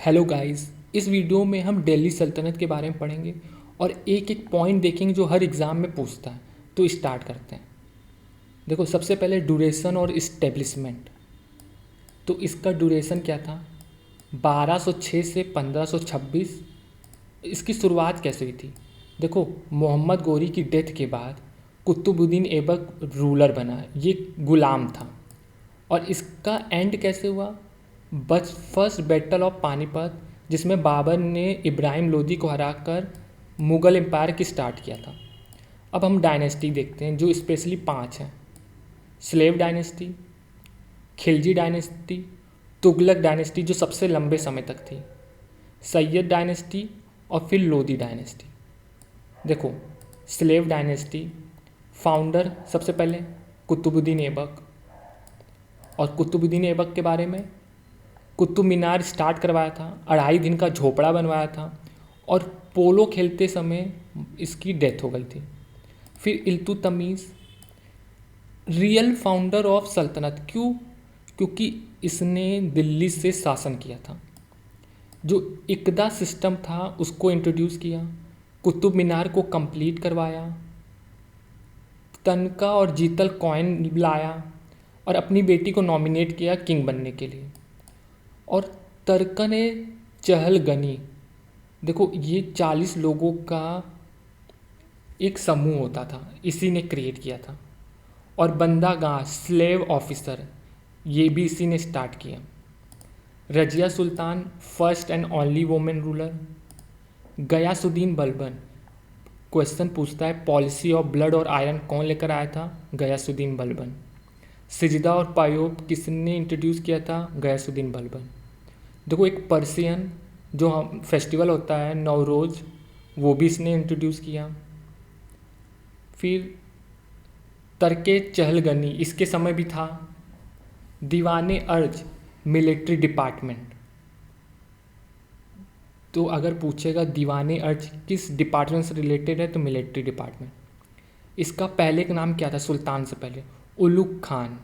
Hello guys, इस video में हम दिल्ली सल्तनत के बारे में पढ़ेंगे और एक एक पॉइंट देखेंगे जो हर एग्ज़ाम में पूछता है। तो स्टार्ट करते हैं। देखो, सबसे पहले ड्यूरेशन और इस्टेब्लिशमेंट। तो इसका ड्यूरेशन क्या था? 1206 से 1526। इसकी शुरुआत कैसे हुई थी? देखो, मोहम्मद गोरी की डेथ के बाद कुतुबुद्दीन ऐबक रूलर बना, ये गुलाम था। और इसका एंड कैसे हुआ? बस फर्स्ट बैटल ऑफ पानीपत, जिसमें बाबर ने इब्राहिम लोदी को हराकर मुग़ल एम्पायर की स्टार्ट किया था। अब हम डायनेस्टी देखते हैं, जो स्पेशली 5 हैं। Slave dynasty, Khilji dynasty, Tughlaq dynasty जो सबसे लंबे समय तक थी, सैयद डायनेस्टी और फिर लोदी डायनेस्टी। देखो, स्लेव डायनेस्टी फाउंडर सबसे पहले कुतुबुद्दीन ऐबक। और कुतुबुद्दीन ऐबक के बारे में, कुतुब मीनार स्टार्ट करवाया था, 2.5 दिन का झोपड़ा बनवाया था और पोलो खेलते समय इसकी डेथ हो गई थी। फिर इल्तुतमिश, रियल फाउंडर ऑफ सल्तनत। क्यों? क्योंकि इसने दिल्ली से शासन किया था। जो इक़दा सिस्टम था उसको इंट्रोड्यूस किया, कुतुब मीनार को कंप्लीट करवाया, तनका और जीतल कॉइन लाया और अपनी बेटी को नॉमिनेट किया किंग बनने के लिए। और तर्कन चहलगनी, देखो ये 40 लोगों का एक समूह होता था, इसी ने क्रिएट किया था। और बंदागाह स्लेव ऑफिसर, ये भी इसी ने स्टार्ट किया। Razia Sultan first and only women ruler. Ghiyasuddin Balban, question पूछता है पॉलिसी ऑफ ब्लड और आयरन कौन लेकर आया था? गयासुद्दीन बलबन। सिजदा और पायोब किसने इंट्रोड्यूस किया था? गयासुद्दीन बलबन। देखो, एक पर्सियन जो हम फेस्टिवल होता है नवरोज़, वो भी इसने इंट्रोड्यूस किया। फिर तर्के चहलगनी, इसके समय भी था। दीवाने अर्ज मिलिट्री डिपार्टमेंट। तो अगर पूछेगा दीवाने अर्ज किस डिपार्टमेंट से रिलेटेड है, तो मिलिट्री डिपार्टमेंट। इसका पहले का नाम क्या था? सुल्तान से पहले उलुग खान।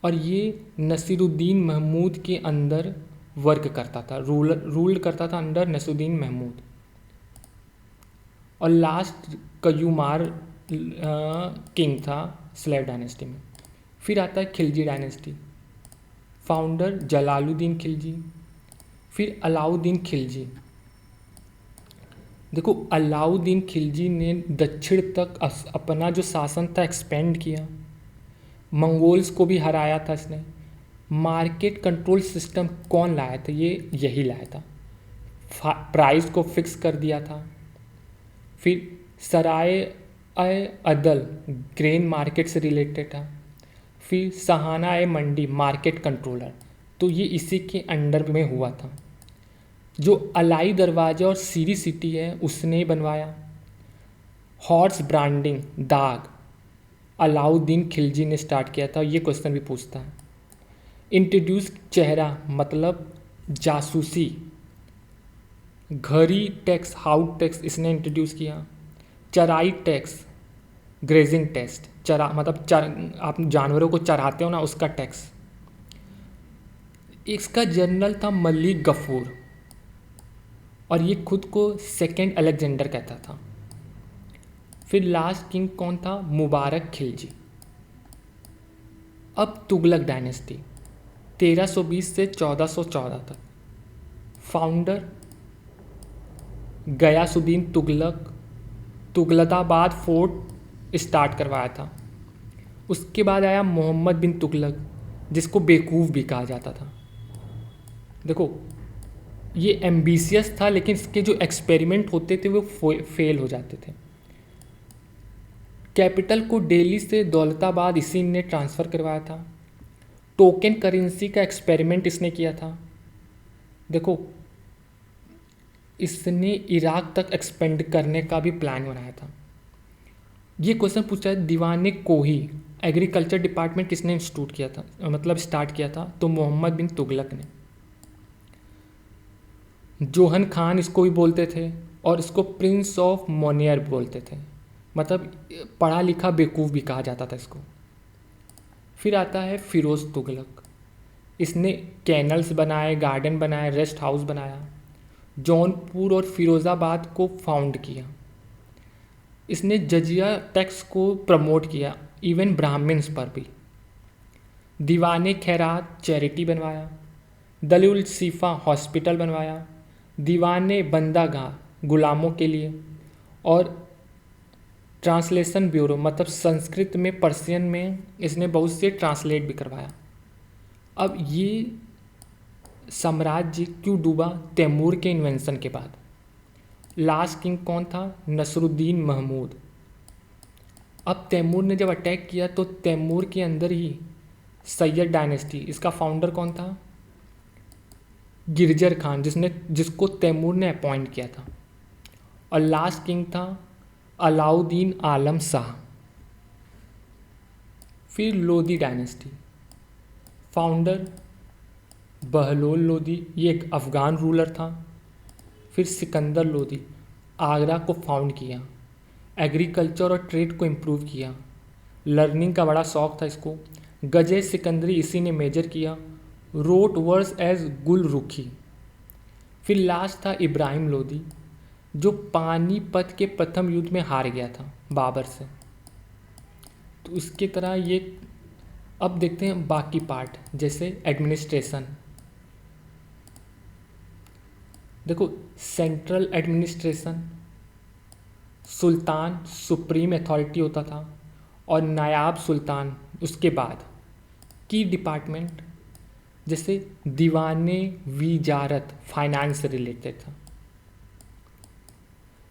और ये नसीरुद्दीन महमूद के अंदर वर्क करता था, रूल करता था अंडर नसीरुद्दीन महमूद। और लास्ट कयूमार किंग था स्लेव डायनेस्टी में। फिर आता है खिलजी डायनेस्टी, फाउंडर जलालुद्दीन खिलजी। फिर अलाउद्दीन खिलजी। देखो, अलाउद्दीन खिलजी ने दक्षिण तक अपना जो शासन था एक्सपेंड किया, मंगोल्स को भी हराया था इसने। मार्केट कंट्रोल सिस्टम कौन लाया था? ये यही लाया था। प्राइस को फिक्स कर दिया था। फिर सराय अदल ग्रेन मार्केट से रिलेटेड था। फिर सहाना मंडी मार्केट कंट्रोलर, तो ये इसी के अंडर में हुआ था। जो अलाई दरवाज़ा और सीरी सिटी है उसने बनवाया। हॉर्स ब्रांडिंग दाग अलाउद्दीन खिलजी ने स्टार्ट किया था, ये क्वेश्चन भी पूछता है। इंट्रोड्यूस चेहरा मतलब जासूसी। घरी टैक्स हाउस टैक्स इसने इंट्रोड्यूस किया। चराई टैक्स ग्रेजिंग टेस्ट, चरा मतलब आप जानवरों को चराते हो ना, उसका टैक्स। इसका जनरल था मलिक गफूर और ये खुद को सेकेंड अलेक्जेंडर कहता था। फिर लास्ट किंग कौन था? मुबारक खिलजी। अब तुगलक डायनेस्टी 1320 से 1414 तक। Founder Ghiyasuddin Tughlaq, Tughlaqabad fort start करवाया था। उसके बाद आया मोहम्मद बिन तुगलक, जिसको बेवकूफ़ भी कहा जाता था। देखो, ये एम्बिशियस था लेकिन इसके जो एक्सपेरिमेंट होते थे वो फेल हो जाते थे। कैपिटल को दिल्ली से दौलताबाद इसी ने ट्रांसफ़र करवाया था। टोकन करेंसी का एक्सपेरिमेंट इसने किया था। देखो, इसने इराक तक एक्सपेंड करने का भी प्लान बनाया था। ये क्वेश्चन पूछा है दीवाने कोही एग्रीकल्चर डिपार्टमेंट किसने इंस्टीट्यूट किया था, मतलब स्टार्ट किया था? तो मोहम्मद बिन तुगलक ने। जोहन खान इसको भी बोलते थे और इसको प्रिंस ऑफ मोनियर बोलते थे, मतलब पढ़ा लिखा बेवकूफ़ भी कहा जाता था इसको। फिर आता है फिरोज़ तुगलक, इसने कैनल्स बनाए, गार्डन बनाए, रेस्ट हाउस बनाया। जौनपुर और फिरोज़ाबाद को फाउंड किया। इसने जजिया टैक्स को प्रमोट किया, इवन ब्राह्मण्स पर भी। दीवाने खैरात चैरिटी बनवाया। दरुल सीफ़ा हॉस्पिटल बनवाया। दीवाने बंदागाह गुलामों के लिए। और ट्रांसलेशन ब्यूरो मतलब संस्कृत में पर्शियन में इसने बहुत से ट्रांसलेट भी करवाया। अब ये साम्राज्य क्यों डूबा? तैमूर के इन्वेंशन के बाद। लास्ट किंग कौन था? नसरुद्दीन महमूद। अब तैमूर ने जब अटैक किया तो तैमूर के अंदर ही सैयद डायनेस्टी, इसका फाउंडर कौन था? गिरजर खान, जिसको तैमूर ने अपॉइंट किया था। और लास्ट किंग था अलाउद्दीन आलम शाह। फिर लोदी डायनेस्टी, फाउंडर बहलोल लोदी, ये एक अफ़गान रूलर था। फिर सिकंदर लोदी, आगरा को फाउंड किया। एग्रीकल्चर और ट्रेड को इम्प्रूव किया। लर्निंग का बड़ा शौक था इसको। गजे सिकंदरी इसी ने मेजर किया। रोट वर्स एज गुल रुखी। फिर लास्ट था इब्राहिम लोदी, जो पानीपत के प्रथम युद्ध में हार गया था बाबर से। तो इसके तरह ये। अब देखते हैं बाकी पार्ट, जैसे एडमिनिस्ट्रेशन। देखो, सेंट्रल एडमिनिस्ट्रेशन, सुल्तान सुप्रीम अथॉरिटी होता था और नायाब सुल्तान उसके बाद। की डिपार्टमेंट जैसे दीवाने विजारत फाइनेंस से रिलेटेड था।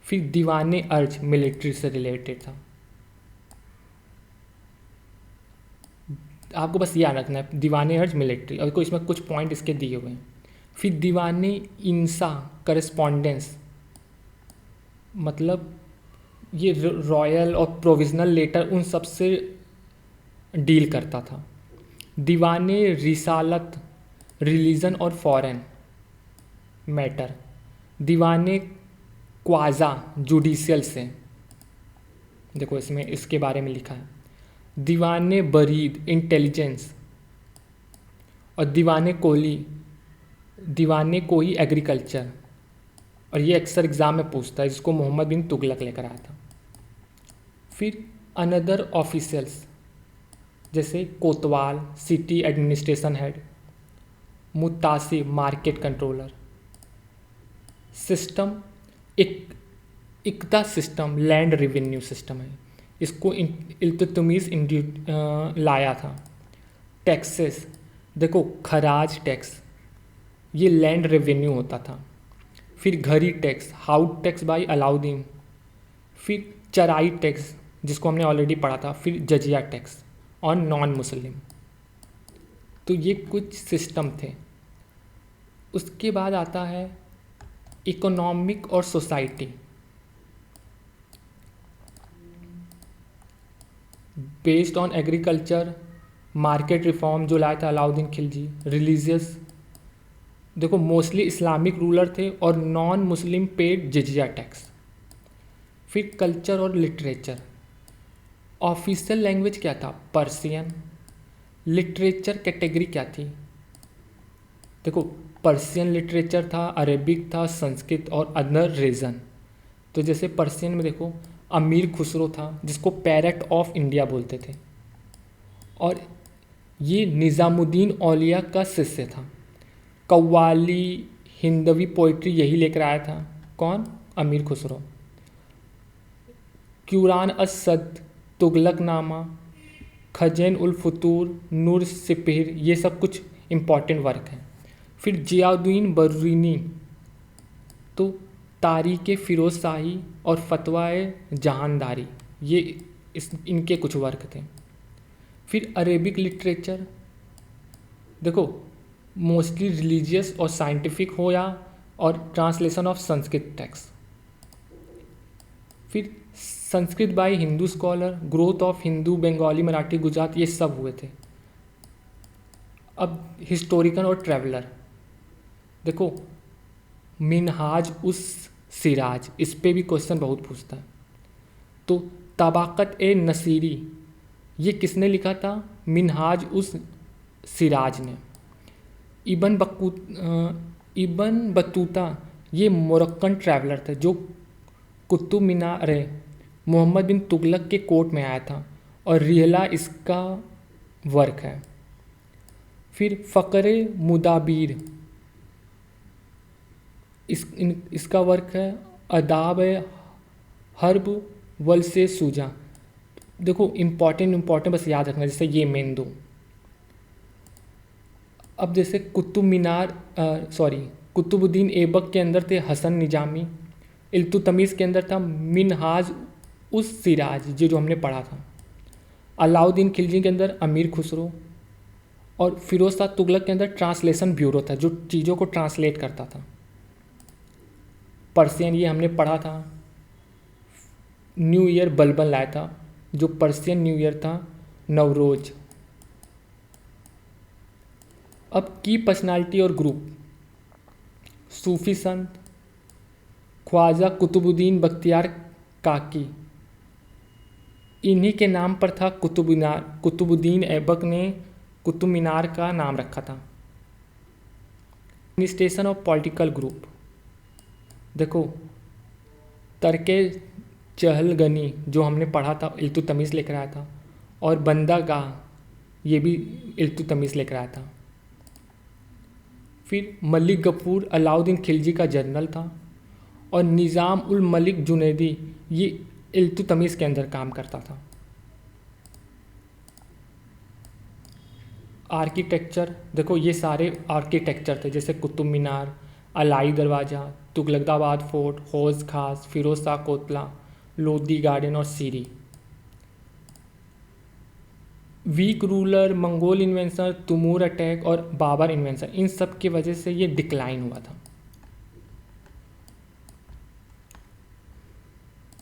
फिर दीवाने अर्ज मिलिट्री से रिलेटेड था। आपको बस याद रखना है दीवाने अर्ज मिलिट्री, और इसमें कुछ पॉइंट इसके दिए हुए हैं। फिर दीवाने इंसा करस्पॉन्डेंस, मतलब ये रॉयल और प्रोविजनल लेटर उन सब से डील करता था। दीवाने रिसालत रिलीजन और फॉरेन मैटर। दीवाने क्वाजा जुडिशियल से, देखो इसमें इसके बारे में लिखा है। दीवाने बरीद इंटेलिजेंस। और दीवाने कोई एग्रीकल्चर, और ये अक्सर एग्ज़ाम में पूछता है, जिसको मोहम्मद बिन तुगलक लेकर आया था। फिर अनदर ऑफिशियल्स जैसे कोतवाल सिटी एडमिनिस्ट्रेशन हेड, मुतासिब मार्केट कंट्रोलर। सिस्टम इक्ता सिस्टम लैंड रेवेन्यू सिस्टम है, इसको इल्तुतमिश लाया था। टैक्सेस, देखो खराज टैक्स, ये लैंड रेवेन्यू होता था। फिर घरी tax, house tax by Alauddin. फिर चराई टैक्स, जिसको हमने ऑलरेडी पढ़ा था। फिर जजिया टैक्स ऑन नॉन मुस्लिम। तो ये कुछ सिस्टम थे। उसके बाद आता है इकोनॉमिक और society. Based on agriculture, market reform जो लाया था अलाउद्दीन खिलजी। रिलीजियस, देखो मोस्टली इस्लामिक रूलर थे और नॉन मुस्लिम पेड जिजिया टैक्स। फिर कल्चर और लिटरेचर, ऑफिशियल लैंग्वेज क्या था? पर्शियन। लिटरेचर कैटेगरी क्या थी? देखो पर्शियन लिटरेचर था, अरेबिक था, संस्कृत और अदर रीजन। तो जैसे पर्शियन में देखो अमीर खुसरो था, जिसको पैरट ऑफ इंडिया बोलते थे, और ये निज़ामुद्दीन औलिया का शिष्य था। कव्वाली हिंदवी पोइट्री यही लेकर आया था। कौन? अमीर खुसरो। कुरान असद, तुगलकनामा, खजैन उल फुतूर, नूर सिपहिर, ये सब कुछ इम्पॉर्टेंट वर्क हैं। फिर जियाउद्दीन बर्रुनी, तो तारीख़ फ़िरोज़ शाही और फतवाए जहानदारी, ये इनके कुछ वर्क थे। फिर अरेबिक लिटरेचर, देखो मोस्टली रिलीजियस और साइंटिफिक हो या और ट्रांसलेशन ऑफ संस्कृत टेक्स्ट। फिर Sanskrit by Hindu scholar, growth of Hindu Bengali Marathi Gujarat, ये सब हुए थे। अब हिस्टोरिकल और ट्रैवलर, देखो मिनहाज उस सिराज, इस पे भी क्वेश्चन बहुत पूछता है। तो तबाक़त ए नसीरी, ये किसने लिखा था? मिनहाज उस सिराज ने। इबन बतूता ये मोरक्कन ट्रैवलर थे जो कुतुब मीनार मोहम्मद बिन तुगलक के कोर्ट में आया था और रिहला इसका वर्क है। फिर फ़क्र मुदाबिर इसका वर्क है। अदाब हर्ब वल से सूजा। देखो इम्पॉर्टेंट बस याद रखना, जैसे ये मेन दो। अब जैसे कुतुबुद्दीन ऐबक के अंदर थे हसन निजामी, इल्तुतमिश के अंदर था मिनहाज उस सिराज जो हमने पढ़ा था, अलाउद्दीन खिलजी के अंदर अमीर खुसरो, और फिरोज शाह तुगलक के अंदर ट्रांसलेशन ब्यूरो था जो चीज़ों को ट्रांसलेट करता था। पर्शियन ये हमने पढ़ा था। न्यू ईयर बलबन लाया था, जो पर्शियन न्यू ईयर था नवरोज। अब की पर्सनालिटी और ग्रुप, सूफी संत ख्वाजा कुतुबुद्दीन बख्तियार काकी, इन्हीं के नाम पर था कुतुबुद्दीन ऐबक ने कुतुब मीनार का नाम रखा था। एडमिनिस्ट्रेशन ऑफ पॉलिटिकल ग्रुप, देखो तरके चहलगनी जो हमने पढ़ा था इल्तुतमिश लेकर आया था, और बंदागाह ये भी इल्तुतमिश लेकर आया था। फिर मलिक गफूर अलाउद्दीन खिलजी का जनरल था, और निज़ाम उल मलिक जुनैदी ये इल्तुतमिश के अंदर काम करता था। आर्किटेक्चर, देखो ये सारे आर्किटेक्चर थे, जैसे कुतुब मीनार, अलाई दरवाज़ा, तुगलकाबाद फोर्ट, हौज खास, फिरोज शाह कोतला, लोधी गार्डन और Siri. Weak ruler, Mongol invention, Timur attack और बाबर इन्वेंशन, इन सब की वजह से ये डिक्लाइन हुआ था।